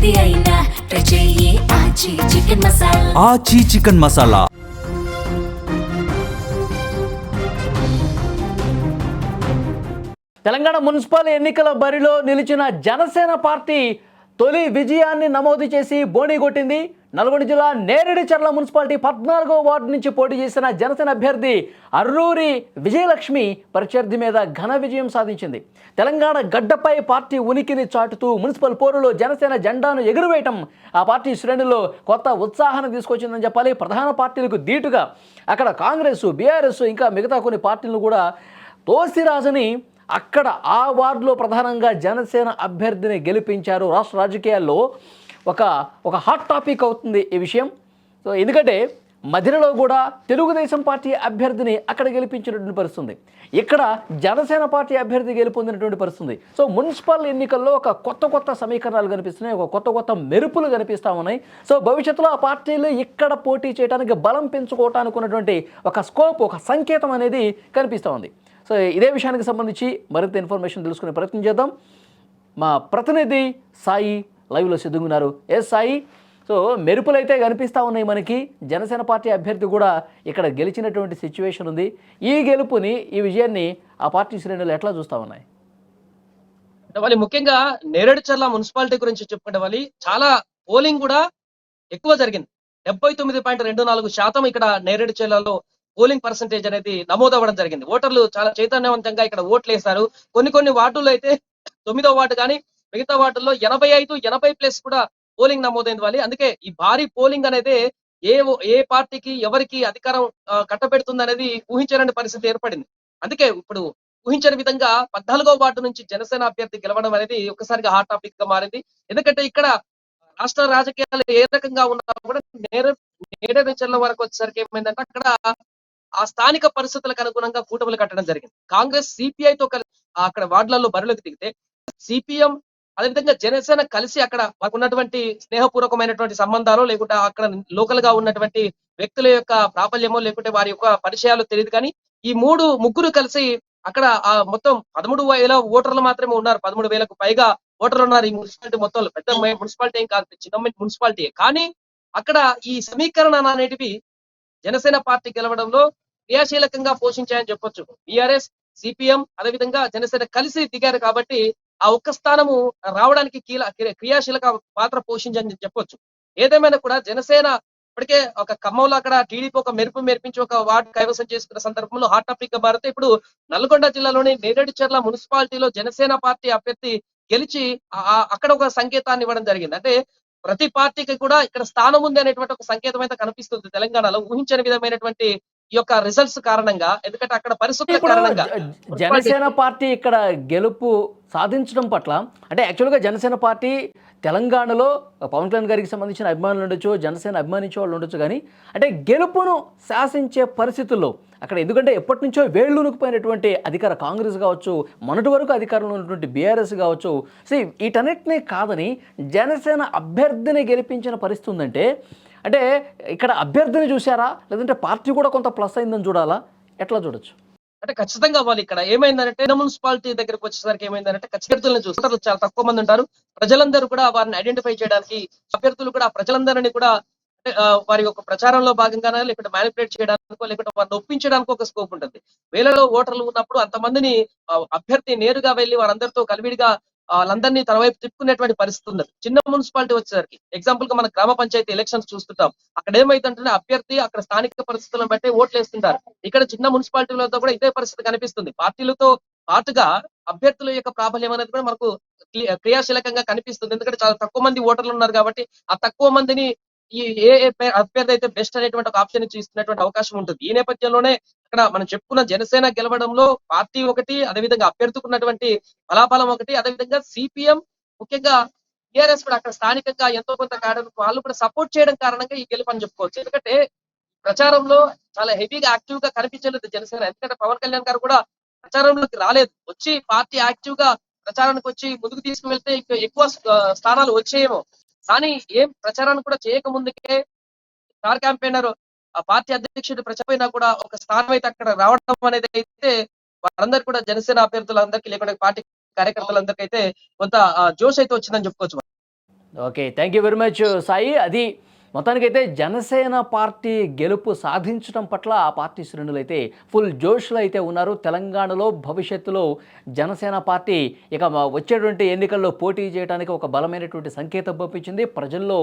ఏది అయినా ట్రై చెయ్యి ఆచి చికెన్ మసాలా. ఆచి చికెన్ మసాలా. తెలంగాణ మున్సిపల్ ఎన్నికల బరిలో నిలిచిన జనసేన పార్టీ తొలి విజయాన్ని నమోదు చేసి బోణీ కొట్టింది. నల్గొండ జిల్లా నేరేడుచర్ల మున్సిపాలిటీ 14వ వార్డు నుంచి పోటీ చేసిన జనసేన అభ్యర్థి అర్రూరి విజయలక్ష్మి ప్రత్యర్థి మీద ఘన విజయం సాధించింది. తెలంగాణ గడ్డపై పార్టీ ఉనికిని చాటుతూ మున్సిపల్ పోరులో జనసేన జెండాను ఎగురవేయటం ఆ పార్టీ శ్రేణుల్లో కొత్త ఉత్సాహాన్ని తీసుకొచ్చిందని చెప్పాలి. ప్రధాన పార్టీలకు ధీటుగా అక్కడ కాంగ్రెస్, బీఆర్ఎస్ ఇంకా మిగతా కొన్ని పార్టీలను కూడా తోసిరాజని అక్కడ ఆ వార్డులో ప్రధానంగా జనసేన అభ్యర్థిని గెలిపించారు. రాష్ట్ర రాజకీయాల్లో ఒక హాట్ టాపిక్ అవుతుంది ఈ విషయం. సో ఎందుకంటే మధ్యలో కూడా తెలుగుదేశం పార్టీ అభ్యర్థిని అక్కడ గెలిపించినటువంటి పరిస్థితుంది, ఇక్కడ జనసేన పార్టీ అభ్యర్థి గెలుపొందినటువంటి పరిస్థితుంది. సో మున్సిపల్ ఎన్నికల్లో ఒక కొత్త సమీకరణాలు కనిపిస్తున్నాయి, ఒక కొత్త మెరుపులు కనిపిస్తూ ఉన్నాయి. సో భవిష్యత్తులో ఆ పార్టీలు ఇక్కడ పోటీ చేయడానికి బలం పెంచుకోవటానికి ఉన్నటువంటి ఒక స్కోప్, ఒక సంకేతం అనేది కనిపిస్తూ ఉంది. సో ఇదే విషయానికి సంబంధించి మరింత ఇన్ఫర్మేషన్ తెలుసుకునే ప్రయత్నం చేద్దాం. మా ప్రతినిధి సాయి లైవ్లో సిద్ధంగున్నారు. సాయి, సో మెరుపులు అయితే కనిపిస్తూ ఉన్నాయి మనకి. జనసేన పార్టీ అభ్యర్థి కూడా ఇక్కడ గెలిచినటువంటి సిచ్యువేషన్ ఉంది. ఈ గెలుపుని, ఈ విజయాన్ని ఆ పార్టీ శ్రేణులు ఎట్లా చూస్తూ ఉన్నాయి? వాళ్ళు ముఖ్యంగా నేరేడుచర్ల మున్సిపాలిటీ గురించి చెప్పుకుంటే వాళ్ళు చాలా పోలింగ్ కూడా ఎక్కువ జరిగింది. 79.24% ఇక్కడ నేరేడుచర్లలో పోలింగ్ పర్సంటేజ్ అనేది నమోదవ్వడం జరిగింది. ఓటర్లు చాలా చైతన్యవంతంగా ఇక్కడ ఓట్లు వేశారు. కొన్ని వార్డుల్లో అయితే 9వ వార్డు కానీ మిగతా వార్డుల్లో 85-80+ కూడా పోలింగ్ నమోదైంది వాళ్ళు. అందుకే ఈ భారీ పోలింగ్ అనేది ఏ పార్టీకి ఎవరికి అధికారం కట్టబెడుతుంది అనేది ఊహించలేని పరిస్థితి ఏర్పడింది. అందుకే ఇప్పుడు ఊహించని విధంగా 14వ వార్డు నుంచి జనసేన అభ్యర్థి గెలవడం అనేది ఒక్కసారిగా హాట్ టాపిక్ గా మారింది. ఎందుకంటే ఇక్కడ రాష్ట్ర రాజకీయాలు ఏ రకంగా ఉన్నా కూడా నేరేడుచర్ల వరకు వచ్చేసరికి ఏమైందంటే అక్కడ ఆ స్థానిక పరిస్థితులకు అనుగుణంగా కూటములు కట్టడం జరిగింది. కాంగ్రెస్ సిపిఐతో కలిసి అక్కడ వార్డులలో బరిలోకి దిగితే సిపిఎం అదేవిధంగా జనసేన కలిసి అక్కడ మాకు ఉన్నటువంటి స్నేహపూర్వకమైనటువంటి సంబంధాలు, లేకుంటే అక్కడ లోకల్ గా ఉన్నటువంటి వ్యక్తుల యొక్క ప్రాబల్యమో లేకుంటే వారి యొక్క పరిచయాలు తెలియదు, కానీ ఈ ముగ్గురు కలిసి అక్కడ మొత్తం 13,000 ఓటర్లు మాత్రమే ఉన్నారు. 13,000కు పైగా ఓటర్లు ఉన్నారు ఈ మున్సిపాలిటీ మొత్తంలో. పెద్ద మున్సిపాలిటీ ఏం కాదు, చిన్న మున్సిపాలిటీ. కానీ అక్కడ ఈ సమీకరణ అనేటివి జనసేన పార్టీ గెలవడంలో క్రియాశీలకంగా పోషించాయని చెప్పొచ్చు. బీఆర్ఎస్, సిపిఎం అదేవిధంగా జనసేన కలిసి దిగారు కాబట్టి ఆ ఒక్క స్థానము రావడానికి క్రియాశీలక పాత్ర పోషించని చెప్పొచ్చు. ఏదేమైనా కూడా జనసేన ఇప్పటికే ఒక ఖమ్మంలో అక్కడ టీడీపీ ఒక మెరిపించి ఒక వార్డు కైవసం చేసుకున్న సందర్భంలో హాట్ టాపిక్ గా మారితే ఇప్పుడు నల్గొండ జిల్లాలోని నేరేడుచర్ల మున్సిపాలిటీలో జనసేన పార్టీ అభ్యర్థి గెలిచి అక్కడ ఒక సంకేతాన్ని ఇవ్వడం జరిగింది. అంటే ప్రతి పార్టీకి కూడా ఇక్కడ స్థానం ఉంది అనేటువంటి ఒక సంకేతం అయితే కనిపిస్తుంది తెలంగాణలో. ఊహించని విధమైనటువంటి ఈ యొక్క రిజల్ట్స్ కారణంగా, ఎందుకంటే అక్కడ పరిస్థితుల కారణంగా జనసేన పార్టీ ఇక్కడ గెలుపు సాధించడం పట్ల, అంటే యాక్చువల్గా జనసేన పార్టీ తెలంగాణలో పవన్ కళ్యాణ్ గారికి సంబంధించిన అభిమానులు ఉండొచ్చు, జనసేన అభిమానించే వాళ్ళు ఉండొచ్చు, కానీ అంటే గెలుపును శాసించే పరిస్థితుల్లో అక్కడ ఎందుకంటే ఎప్పటి నుంచో వేళ్ళునుకుపోయినటువంటి అధికార కాంగ్రెస్ కావచ్చు, మొన్నటి వరకు అధికారంలో ఉన్నటువంటి బీఆర్ఎస్ కావచ్చు, సో వీటన్నిటినీ కాదని జనసేన అభ్యర్థిని గెలిపించిన పరిస్థితి ఉందంటే, అంటే ఇక్కడ అభ్యర్థిని చూసారా, లేదంటే పార్టీ కూడా కొంత ప్లస్ అయిందని చూడాలా, ఎట్లా చూడొచ్చు? అంటే ఖచ్చితంగా వాళ్ళు ఇక్కడ ఏమైందంటే మున్సిపాలిటీ దగ్గరకు వచ్చేసరికి ఏమైందంటే అభ్యర్థులను చూస్తారు చాలా తక్కువ మంది ఉంటారు. ప్రజలందరూ కూడా వారిని ఐడెంటిఫై చేయడానికి, అభ్యర్థులు కూడా ప్రజలందరినీ కూడా వారి యొక్క ప్రచారంలో భాగంగానే లేకుంటే మ్యానిపులేట్ చేయడానికో లేకుంటే వారిని ఒప్పించడానికి ఒక స్కోప్ ఉంటుంది. వేలలో ఓటర్లు ఉన్నప్పుడు అంతమందిని అభ్యర్థి నేరుగా వెళ్లి వారందరితో కలివిడిగా వాళ్ళందరినీ తన వైపు తిప్పుకునేటువంటి పరిస్థితి ఉన్నది. చిన్న మున్సిపాలిటీ వచ్చేసరికి ఎగ్జాంపుల్ గా మన గ్రామ పంచాయతీ ఎలక్షన్స్ చూస్తుంటాం. అక్కడ ఏమైతుంటే అభ్యర్థి అక్కడ స్థానిక పరిస్థితులను బట్టి ఓట్లు వేస్తుంటారు. ఇక్కడ చిన్న మున్సిపాలిటీలతో కూడా ఇదే పరిస్థితి కనిపిస్తుంది. పార్టీలతో పాటుగా అభ్యర్థుల యొక్క ప్రాబల్యం అనేది కూడా మనకు క్రియాశీలకంగా కనిపిస్తుంది. ఎందుకంటే చాలా తక్కువ మంది ఓటర్లు ఉన్నారు కాబట్టి ఆ తక్కువ మందిని ఏ అభ్యర్థి అయితే బెస్ట్ అనేటువంటి ఒక ఆప్షన్ ఇచ్చి ఇస్తున్నటువంటి అవకాశం ఉంటుంది. ఈ నేపథ్యంలోనే ఇక్కడ మనం చెప్పుకున్న జనసేన గెలవడంలో పార్టీ ఒకటి, అదేవిధంగా అభ్యర్థుకున్నటువంటి బలాబలం ఒకటి, అదేవిధంగా సిపిఎం ముఖ్యంగా టిఆర్ఎస్ కూడా అక్కడ స్థానికంగా ఎంతో కొంత కారణం వాళ్ళు కూడా సపోర్ట్ చేయడం కారణంగా ఈ గెలుపు అని చెప్పుకోవచ్చు. ఎందుకంటే ప్రచారంలో చాలా హెవీగా యాక్టివ్ గా కనిపించలేదు జనసేన. ఎందుకంటే పవన్ కళ్యాణ్ గారు కూడా ప్రచారంలోకి రాలేదు. వచ్చి పార్టీ యాక్టివ్ గా ప్రచారానికి వచ్చి ముందుకు తీసుకువెళ్తే ఇంకా ఎక్కువ స్థానాలు వచ్చేయేమో, కానీ ఏం ప్రచారాన్ని కూడా చేయక ముందుకే స్టార్ క్యాంపెయినర్ ఆ పార్టీ అధ్యక్షుడు ప్రచారైనా కూడా ఒక స్థానం అయితే అక్కడ రావడం అనేది అయితే వారందరూ కూడా జనసేన అభ్యర్థులందరికీ లేకుండా పార్టీ కార్యకర్తలందరికీ అయితే కొంత జోష్ అయితే వచ్చిందని చెప్పుకోవచ్చు. Okay, thank you very much Sai. అది మొత్తానికైతే జనసేన పార్టీ గెలుపు సాధించడం పట్ల ఆ పార్టీ శ్రేణులు అయితే ఫుల్ జోష్లో అయితే ఉన్నారు. తెలంగాణలో భవిష్యత్తులో జనసేన పార్టీ ఇక వచ్చేటువంటి ఎన్నికల్లో పోటీ చేయడానికి ఒక బలమైనటువంటి సంకేతం పంపించింది. ప్రజల్లో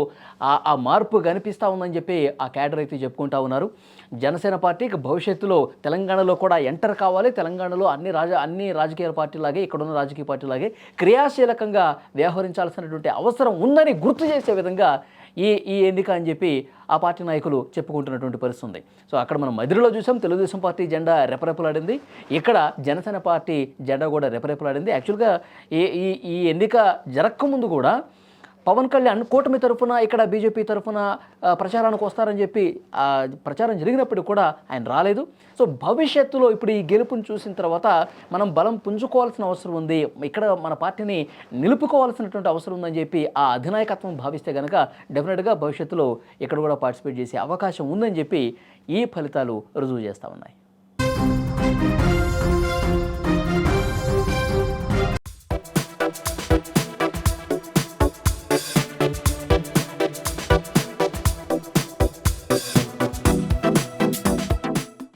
ఆ మార్పు కనిపిస్తూ ఉందని చెప్పి ఆ క్యాడర్ అయితే చెప్పుకుంటా ఉన్నారు. జనసేన పార్టీ ఇక భవిష్యత్తులో తెలంగాణలో కూడా ఎంటర్ కావాలి. తెలంగాణలో అన్ని రాజకీయ పార్టీలాగే, ఇక్కడున్న రాజకీయ పార్టీలాగే క్రియాశీలకంగా వ్యవహరించాల్సినటువంటి అవసరం ఉందని గుర్తు చేసే విధంగా ఈ ఎన్నిక అని చెప్పి ఆ పార్టీ నాయకులు చెప్పుకుంటున్నటువంటి పరిస్థితి ఉంది. సో అక్కడ మనం మదిరిలో చూసాం, తెలుగుదేశం పార్టీ జెండా రెపరెపలాడింది. ఇక్కడ జనసేన పార్టీ జెండా కూడా రెపరెపలాడింది. యాక్చువల్గా ఈ ఎన్నిక జరగకముందు కూడా పవన్ కళ్యాణ్ కూటమి తరఫున ఇక్కడ బీజేపీ తరఫున ప్రచారానికి వస్తారని చెప్పి ప్రచారం జరిగినప్పుడు కూడా ఆయన రాలేదు. సో భవిష్యత్తులో ఇప్పుడు ఈ గెలుపుని చూసిన తర్వాత మనం బలం పుంజుకోవాల్సిన అవసరం ఉంది, ఇక్కడ మన పార్టీని నిలుపుకోవాల్సినటువంటి అవసరం ఉందని చెప్పి ఆ అధినాయకత్వం భావిస్తే కనుక డెఫినెట్గా భవిష్యత్తులో ఇక్కడ కూడా పార్టిసిపేట్ చేసే అవకాశం ఉందని చెప్పి ఈ ఫలితాలు రుజువు చేస్తూ ఉన్నాయి.